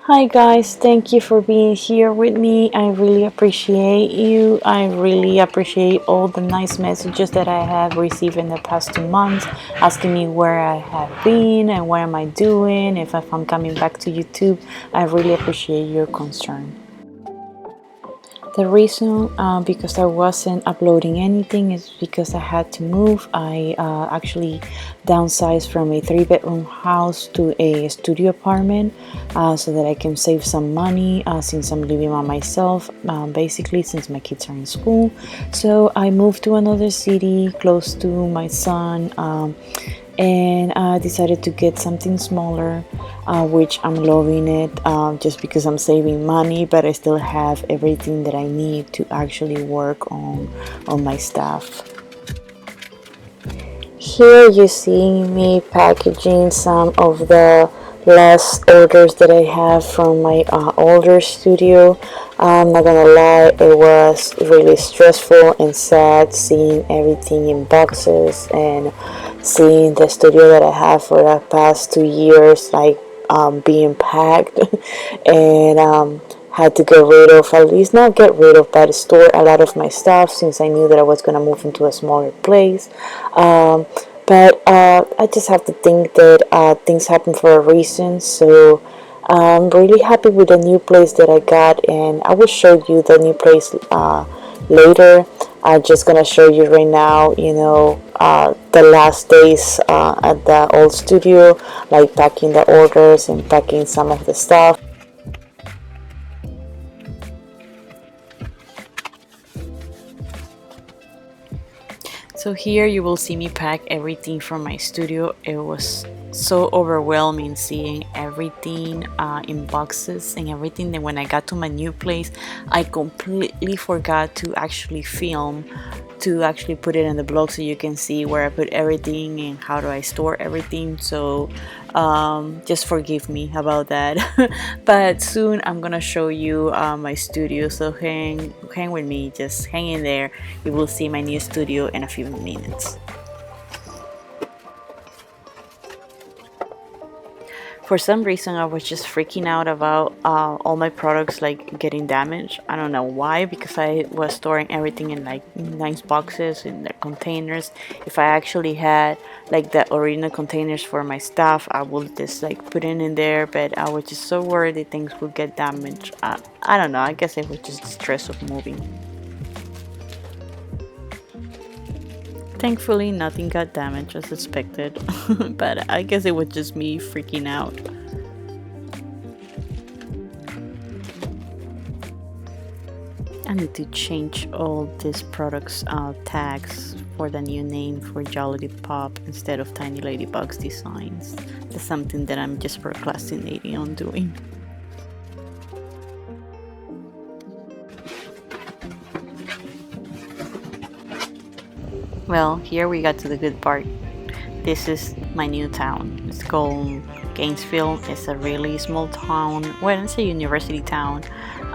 Hi guys, thank you for being here with me. I really appreciate you. I really appreciate all the nice messages that I have received in the past 2 months asking me where I have been and what am I doing, if I'm coming back to YouTube. I really appreciate your concern. The reason because I wasn't uploading anything is because I had to move. I actually downsized from a 3 bedroom house to a studio apartment so that I can save some money since I'm living by myself, basically since my kids are in school. So I moved to another city close to my son. And I decided to get something smaller, which I'm loving it just because I'm saving money, but I still have everything that I need to actually work on my stuff. Here you see me packaging some of the last orders that I have from my older studio. I'm not gonna lie, it was really stressful and sad seeing everything in boxes and seeing the studio that I have for the past 2 years like being packed and had to get rid of, at least not get rid of, but store a lot of my stuff since I knew that I was going to move into a smaller place. But I just have to think that things happen for a reason. So I'm really happy with the new place that I got, and I will show you the new place later. I'm just gonna show you right now, the last days at the old studio, like packing the orders and packing some of the stuff. So here you will see me pack everything from my studio. It was so overwhelming seeing everything in boxes and everything that when I got to my new place, I completely forgot to actually film, to actually put it in the blog so you can see where I put everything and how do I store everything. So just forgive me about that. But soon I'm gonna show you my studio, so hang with me, just hang in there. You will see my new studio in a few minutes. For some reason I was just freaking out about all my products like getting damaged. I don't know why, because I was storing everything in like nice boxes in the containers. If I actually had like the original containers for my stuff, I would just like put it in there, but I was just so worried that things would get damaged. I don't know, I guess it was just the stress of moving. Thankfully, nothing got damaged as expected, but I guess it was just me freaking out. I need to change all these products tags for the new name for Jollity Pop instead of Tiny Ladybugs Designs. That's something that I'm just procrastinating on doing. Well, here we got to the good part. This is my new town. It's called Gainesville. It's a really small town. Well, it's a university town.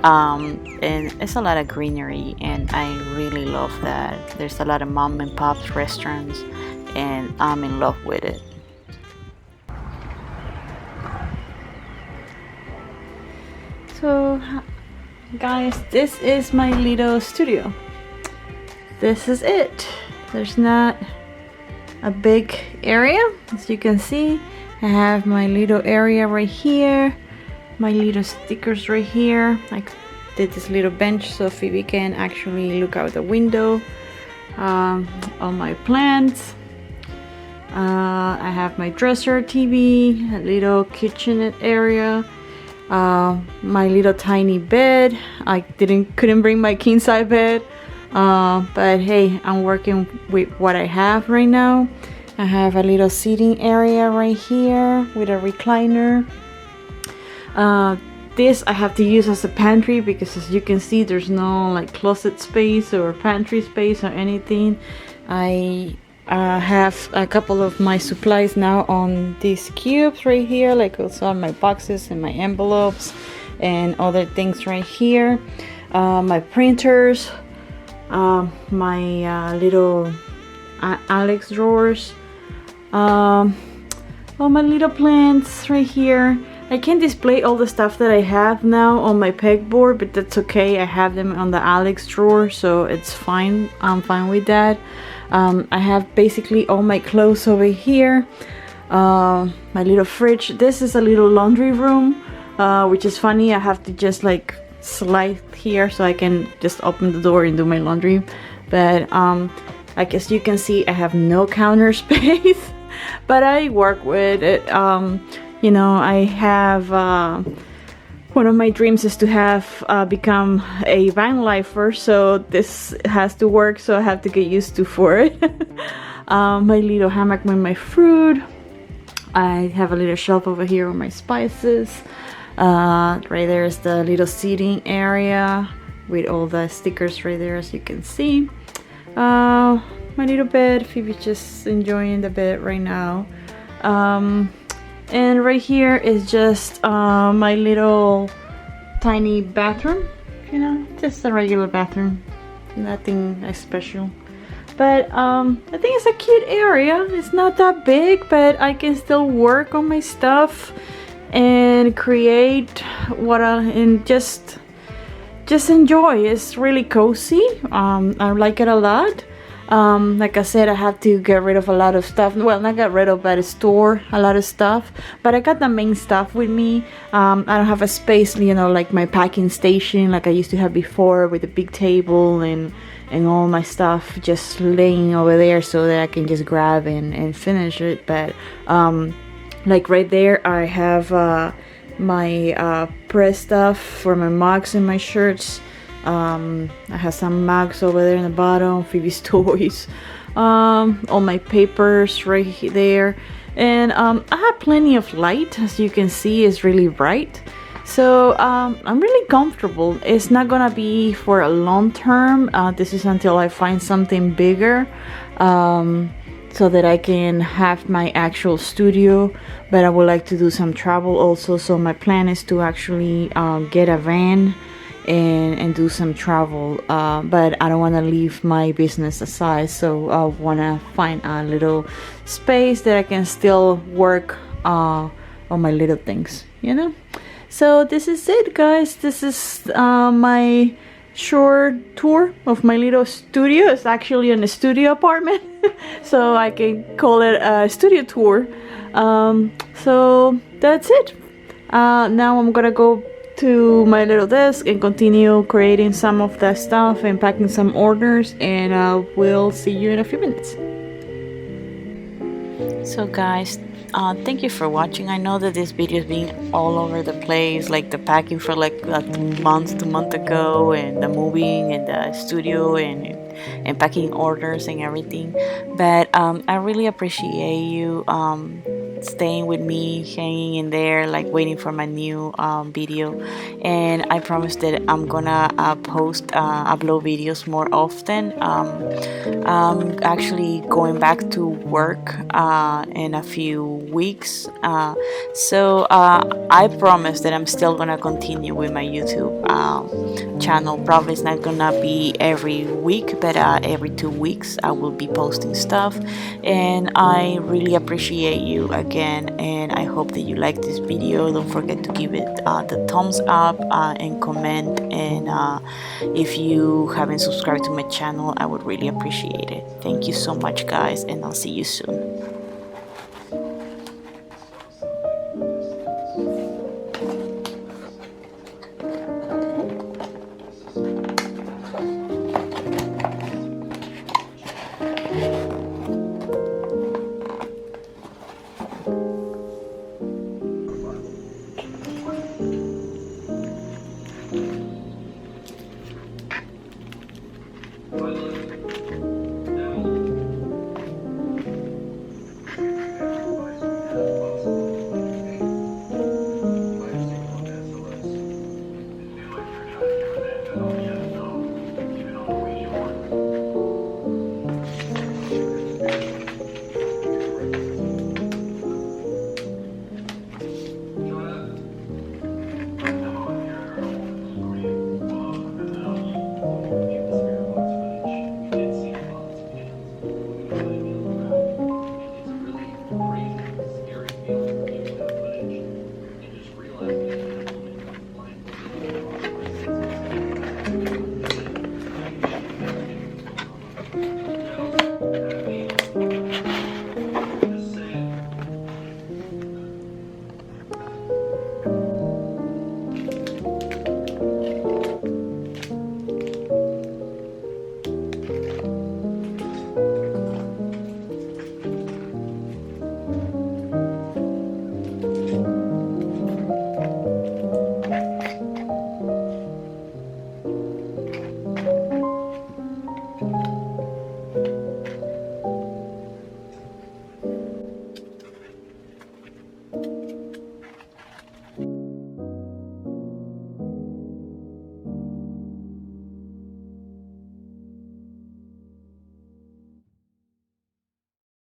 And it's a lot of greenery, and I really love that. There's a lot of mom and pop restaurants, and I'm in love with it. So, guys, this is my little studio. This is it. There's not a big area, as you can see. I have my little area right here, my little stickers right here. I did this little bench so Phoebe can actually look out the window. All my plants. I have my dresser, TV, a little kitchenette area, my little tiny bed. I couldn't bring my king size bed, but hey, I'm working with what I have right now. I have a little seating area right here with a recliner. This I have to use as a pantry because, as you can see, there's no like closet space or pantry space or anything. I have a couple of my supplies now on these cubes right here, like also my boxes and my envelopes and other things right here. My printers, my little Alex drawers, all my little plants right here. I can't display all the stuff that I have now on my pegboard, but that's okay. I have them on the Alex drawer, so it's fine. I'm fine with that. I have basically all my clothes over here. My little fridge. This is a little laundry room, which is funny. I have to just like slide here so I can just open the door and do my laundry. But I guess you can see I have no counter space, but I work with it. You know, I have one of my dreams is to have become a van lifer, so this has to work, so I have to get used to for it. My little hammock with my fruit. I have a little shelf over here with my spices. Right there is the little seating area with all the stickers right there, as you can see. My little bed. Phoebe's just enjoying the bed right now. And right here is just my little tiny bathroom, you know, just a regular bathroom, nothing special. But I think it's a cute area. It's not that big, but I can still work on my stuff and create what and just enjoy. It's really cozy. I like it a lot. Like I said, I have to get rid of a lot of stuff. Well, not get rid of, but store a lot of stuff. But I got the main stuff with me. I don't have a space, you know, like my packing station like I used to have before, with a big table and all my stuff just laying over there so that I can just grab and finish it. But like right there, I have my press stuff for my mugs and my shirts. I have some mugs over there in the bottom, Phoebe's toys, all my papers right there, and I have plenty of light. As you can see, it's really bright, so I'm really comfortable. It's not gonna be for a long term. This is until I find something bigger, so that I can have my actual studio. But I would like to do some travel also, so my plan is to actually get a van and do some travel, but I don't want to leave my business aside, so I want to find a little space that I can still work on my little things, you know. So this is it, guys. This is my short tour of my little studio. It's actually in a studio apartment, so I can call it a studio tour. So that's it. Now I'm gonna go to my little desk and continue creating some of that stuff and packing some orders, and we'll see you in a few minutes. So guys, thank you for watching. I know that this video is being all over the place, like the packing for like a month ago, and the moving and the studio and packing orders and everything, but I really appreciate you staying with me, hanging in there, like waiting for my new video. And I promise that I'm gonna upload videos more often. I'm actually going back to work in a few weeks, so I promise that I'm still gonna continue with my YouTube channel. Probably it's not gonna be every week, but every 2 weeks I will be posting stuff. And I really appreciate you again, and I hope that you like this video. Don't forget to give it the thumbs up and comment, and if you haven't subscribed to my channel, I would really appreciate it. Thank you so much, guys, and I'll see you soon.